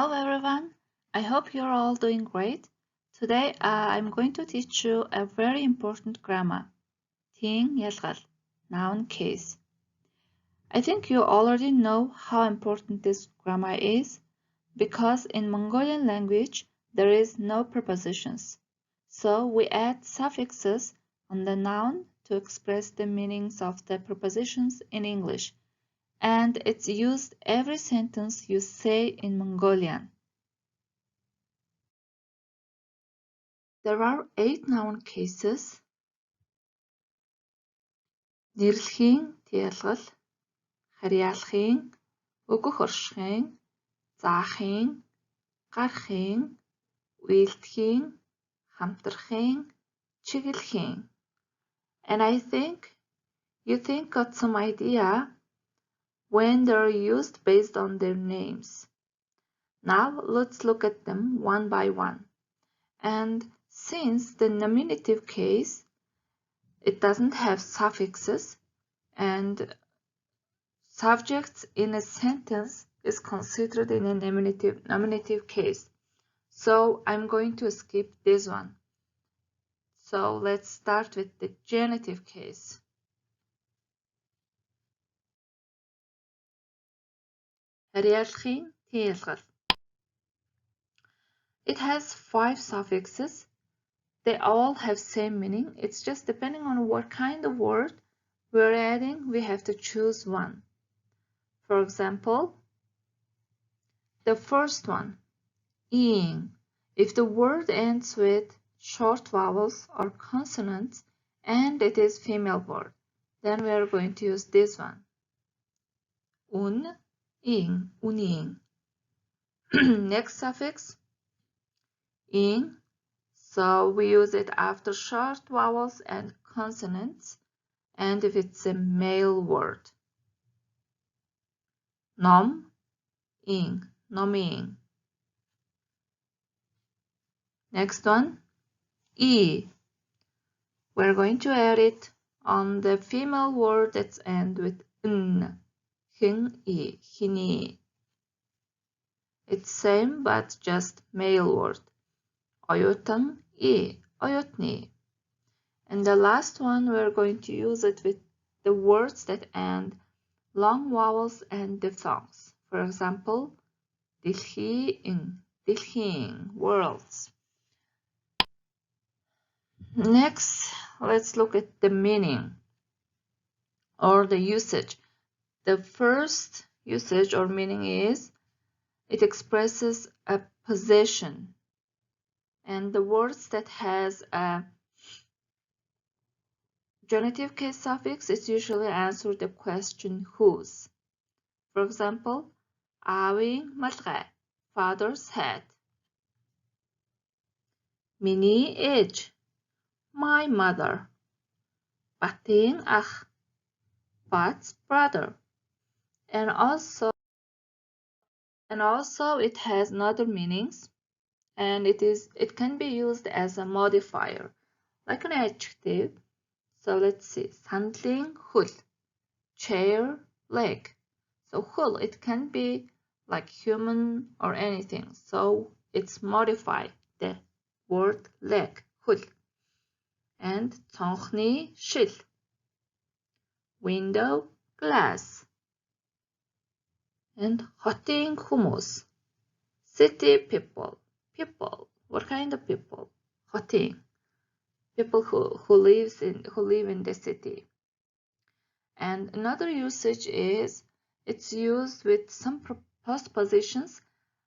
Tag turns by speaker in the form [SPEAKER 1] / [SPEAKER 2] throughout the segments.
[SPEAKER 1] Hello everyone, I hope you're all doing great. Today I'm going to teach you a very important grammar, Ting Yalgal, noun case. I think you already know how important this grammar is because in Mongolian language there is no prepositions. So we add suffixes on the noun to express the meanings of the prepositions in English, and it's used every sentence you say in Mongolian. There are 8 noun cases: нэрлэхийн тиалгал, харьяалахын, өгөх оршихын, заахын, гарахын, үйлдэхийн, хамтрахын, чиглэхийн. And I think you got some idea when they're used based on their names. Now let's look at them one by one. And since the nominative case, it doesn't have suffixes and subjects in a sentence is considered in a nominative case. So I'm going to skip this one. So let's start with the genitive case. Харьяалахын тиалгал. It has 5 suffixes. They all have same meaning. It's just depending on what kind of word we're adding, we have to choose one. For example, the first one, ing. If the word ends with short vowels or consonants and it is female word, then we are going to use this one. Un, ing, uning. Next suffix, ing. So we use it after short vowels and consonants, and if it's a male word. Nom, ing, noming. Next one, e. We're going to add it on the female word that ends with n. Hin, e, hini. It's same but just male word. Oyotang, e, oyotni. And the last one, we're going to use it with the words that end long vowels and diphthongs. For example, dilhiin, dilhin, worlds. Next, let's look at the meaning or the usage. The first usage or meaning is it expresses a possession. And the words that has a genitive case suffix is usually answer the question whose. For example, Aawing malgay, father's head. Миний ээж, my mother. Bateng ach, Bat's brother. And also it has other meanings, and it can be used as a modifier, like an adjective. So let's see, sandaling hul, chair, leg. So hul, it can be like human or anything. So it's modified, the word leg, hul. And цонхны шил, window, glass. And хотын хүмүүс, city people. People, what kind of people? Хотын, people who live in the city. And another usage is it's used with some postpositions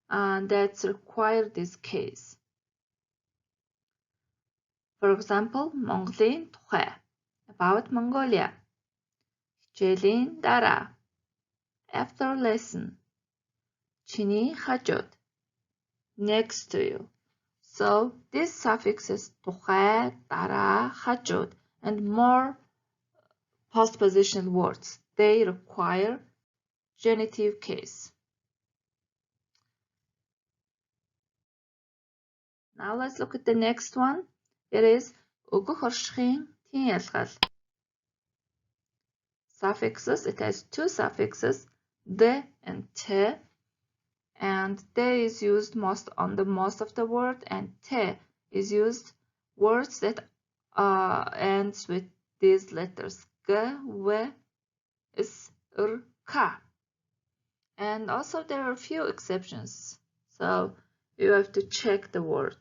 [SPEAKER 1] that require this case. For example, Mongolia тухай, about Mongolia. Хичээлийн дараа, after lesson. Чиний хажууд, next to you. So these suffixes тухай, дараа, хажууд, and more postpositional words, they require genitive case. Now let's look at the next one. It is өгөх оршихын тийн ялгаал. Suffixes, it has 2 suffixes, de and te. and they is used most on the most of the word, and te is used words that ends with these letters g, w, s, r, k. And also there are a few exceptions, so you have to check the word.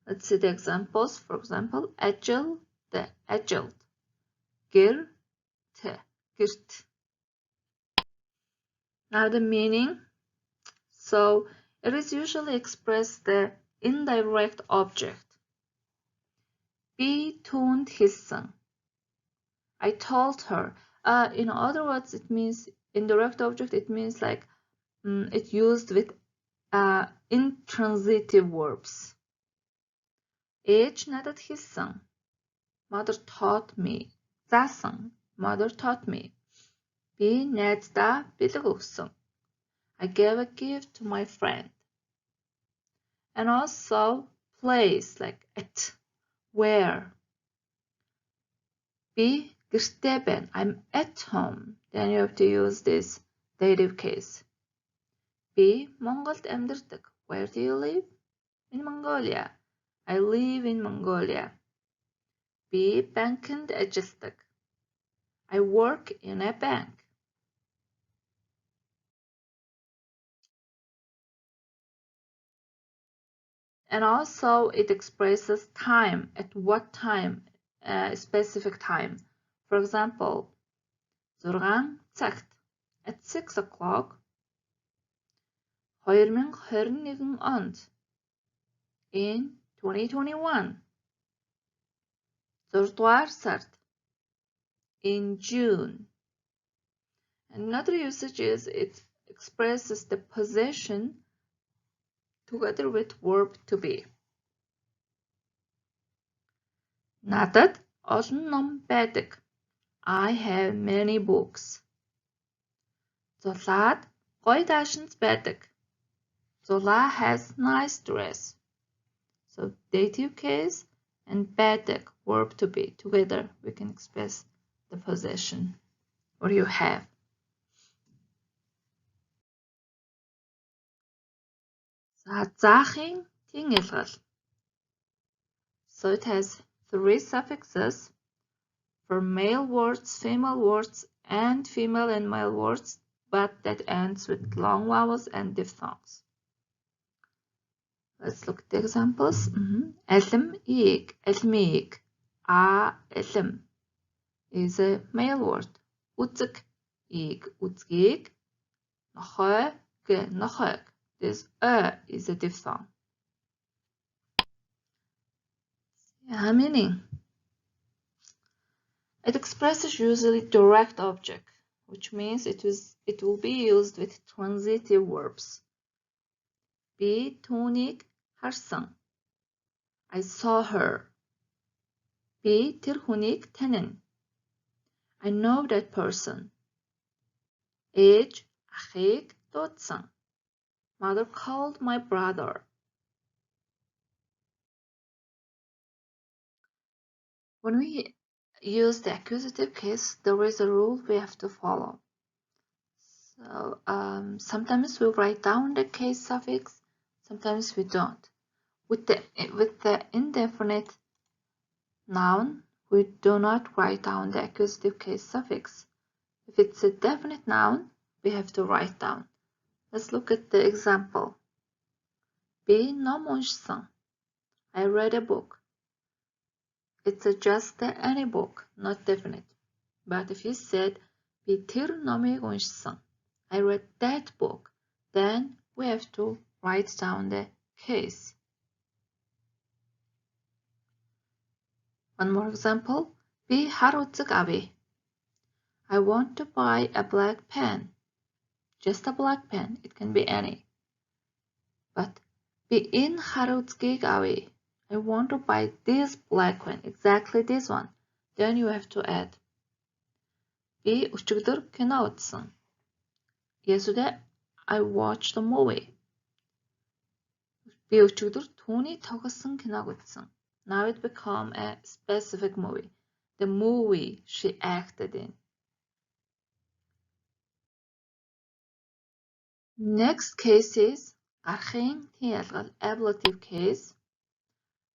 [SPEAKER 1] Let's see the examples. For example, agile, the agile, gir, te, girt. Now the meaning. So it is usually expressed the indirect object. B tuned hissing. I told her. In other words, it means indirect object. It means like it used with intransitive verbs. Age nadat hissing. Mother taught me. Заасан. Mother taught me. Би найздаа бэлэг өгсөн. I gave a gift to my friend. And also place like at, where. B gэртээ байна. I'm at home. Then you have to use this dative case. B Монголд амьдардаг. Where do you live? In Mongolia. I live in Mongolia. B банкнд ажилладаг. I work in a bank. And also it expresses time, at what time, specific time. For example, 6 цагт, at 6 o'clock. 2021 онд, in 2021. 6 сард, in June. Another usage is it expresses the possession together with verb to be. Надад олон ном байдаг. I have many books. Зулаад гоё даашинз байдаг. Zula has nice dress. So dative case and байдаг, verb to be, together we can express the possession or you have. За заахын тэн ялгал. So it has 3 suffixes for male words, female words, and female and male words, but that ends with long vowels and diphthongs. Let's look at the examples. Алим ийг, алимийг. Алим is a male word. Үзэг ийг, үзгийг. Нохой, нохойг. This is a diphthong. Meaning. It expresses usually direct object, which means it will be used with transitive verbs. B түүнийг харсан. I saw her. B тэр хүнийг танина. I know that person. Ээж ахыг дуудсан. Mother called my brother. When we use the accusative case, there is a rule we have to follow. So sometimes we write down the case suffix, sometimes we don't. With the indefinite noun, we do not write down the accusative case suffix. If it's a definite noun, we have to write down. Let's look at the example. Би ном уншсан. I read a book. It's just any book, not definite. But if you said би тэр номыг уншсан, I read that book, then we have to write down the case. One more example. Би хар үзэг авъя. I want to buy a black pen. Just a black pen. It can be any. But би энэ хар үзгийг авъя. I want to buy this black one, exactly this one. Then you have to add. Би өчигдөр кино үзсэн. Yesterday I watched a movie. Би өчигдөр түүний тоглосон киног үзсэн. Now it become a specific movie. The movie she acted in. Next case is гарахын тэн ялгал, ablative case.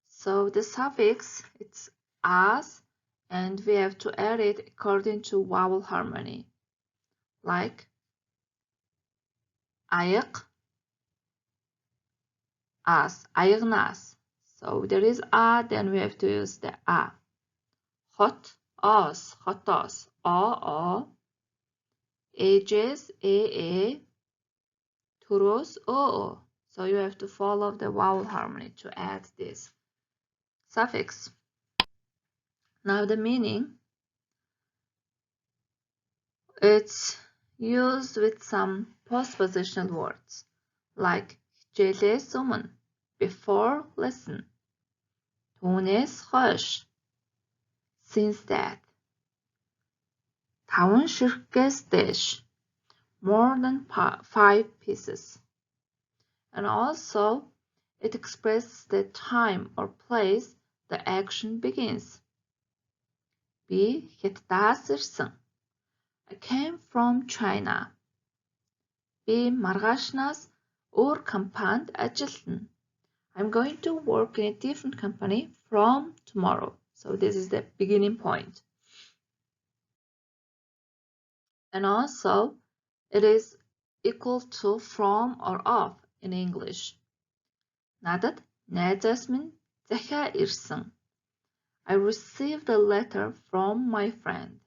[SPEAKER 1] So the suffix, it's as, and we have to add it according to vowel harmony. Like аяг, as, аягнаас. So there is a, then we have to use the a. Hot, as, hotos, a, ages, a, turos, o. So you have to follow the vowel harmony to add this suffix. Now the meaning, it's used with some postpositional words like хичээлээс өмнө, before lesson, түүнээс хойш, since that, 5 ширхгээс дээш, more than 5 pieces. And also it expresses the time or place the action begins. Би Хятадаас ирсэн. I came from China. Би маргаашнаас өөр компанид ажиллана. I'm going to work in a different company from tomorrow. So this is the beginning point. And also it is equal to from or of in English. Надад найзаас минь захиа ирсэн. I received a letter from my friend.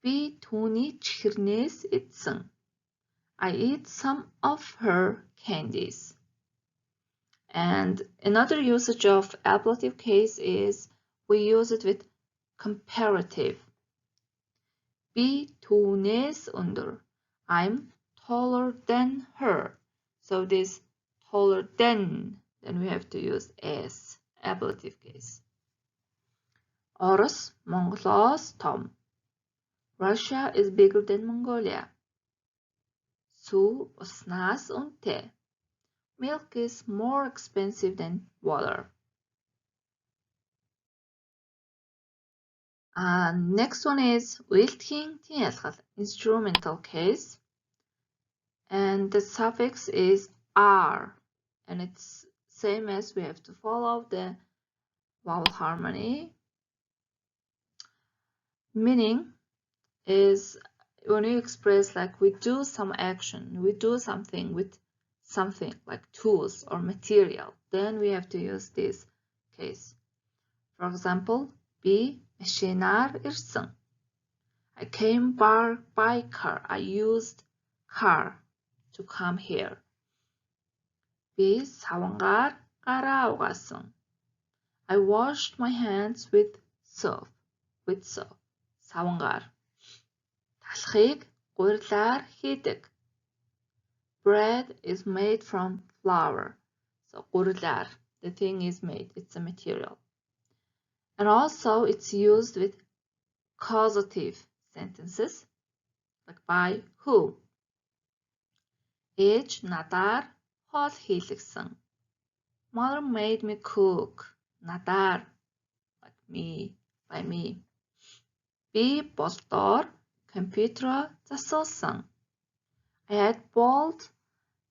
[SPEAKER 1] Би түүний чихэрнээс идсэн. I eat some of her candies. And another usage of ablative case is we use it with comparative. Би түүнээс өндөр. I'm taller than her. So this taller than, then we have to use as, ablative case. Орос Монголоос том. Russia is bigger than Mongolia. Сүү уснаас үнэтэй. Milk is more expensive than water. Next one is уйлтгийн тэн ялгал, instrumental case. And the suffix is r. And it's same as we have to follow the vowel harmony. Meaning is when you express like we do some action, we do something with something like tools or material, then we have to use this case. For example, би машинаар ирсэн. I came by car. I used car to come here. Би савангаар гараа угаасан. I washed my hands with soap. Савангаар. Талхыг гурилаар хийдэг. Bread is made from flour. So гурилаар, the thing is made, it's a material. And also it's used with causative sentences, like by who. Ээж надаар хоол хийлгэсэн. Mother made me cook. Надаар, like me, by me. Би болдоор компьютероо засуулсан. I had Bolt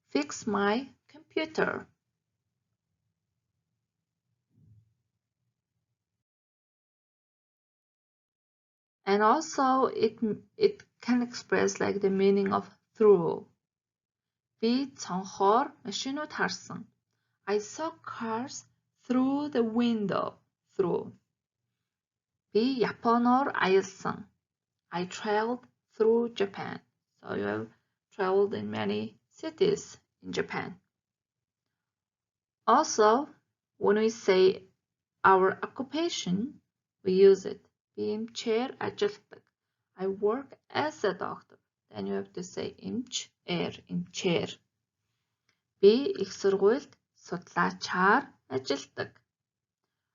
[SPEAKER 1] fix my computer. And also it can express like the meaning of through. Би цонхоор машинууд харсан. I saw cars through the window. Through. Би Японоор аялсан. I traveled through Japan. So you have traveled in many cities in Japan. Also, when we say our occupation, we use it. Би эмчээр ажилладаг. I work as a doctor. Then you have to say эмчээр. Би их сургуульд судлаачаар ажилладаг.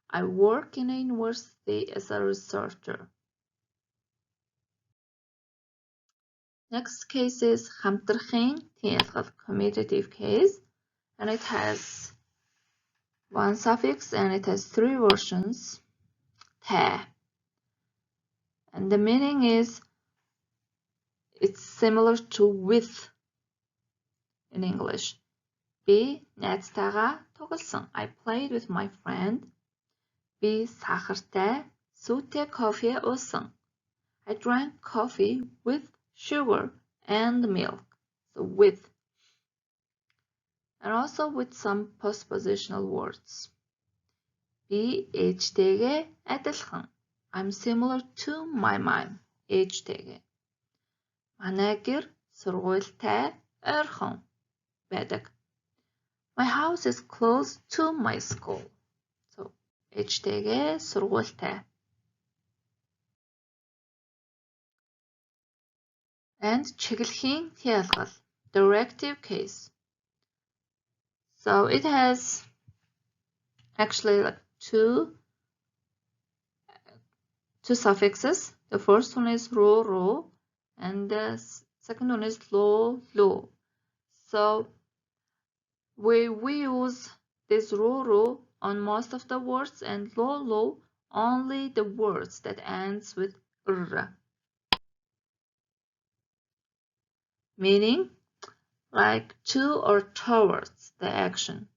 [SPEAKER 1] I work in a university as a researcher. Next case is хамтрахын тэн ялгал, commutative case, and it has one suffix and it has 3 versions. Tä. And the meaning is it's similar to with, in English. B. найзтайгаа тоглосон. I played with my friend. B. сахартай, сүйтэй кофе уусан. I drank coffee with sugar and milk. So with. And also with some postpositional words. B. ээжтэйгээ адилхан. I'm similar to my mom. ээжтэйгээ. Манай гэр сургуультай ойрхон байдаг. My house is close to my school. So ээжтэйгээ сургуультай. And чиглэхийн хязгаал. Directive case. So it has actually like two suffixes. The first one is ro, and the second one is lo. So we use this ro on most of the words, and lo only the words that ends with r. Meaning like to or towards the action.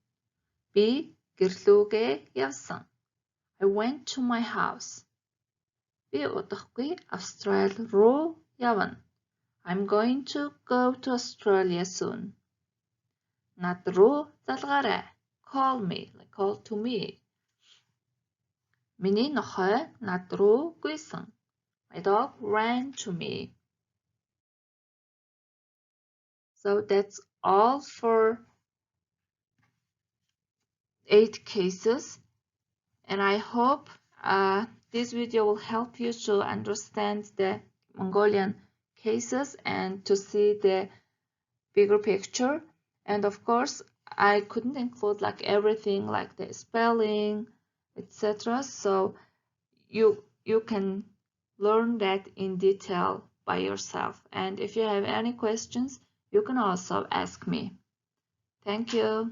[SPEAKER 1] B. гэрлүүгээ явсан. I went to my house. Би удахгүй Австрали руу явна. I'm going to go to Australia soon. Над руу залгаарай. Call me, like call to me. Миний нохой над руу гүйсэн. My dog ran to me. So that's all for 8 cases, and I hope this video will help you to understand the Mongolian cases and to see the bigger picture. And of course, I couldn't include like everything, like the spelling, etc. So you can learn that in detail by yourself. And if you have any questions, you can also ask me. Thank you.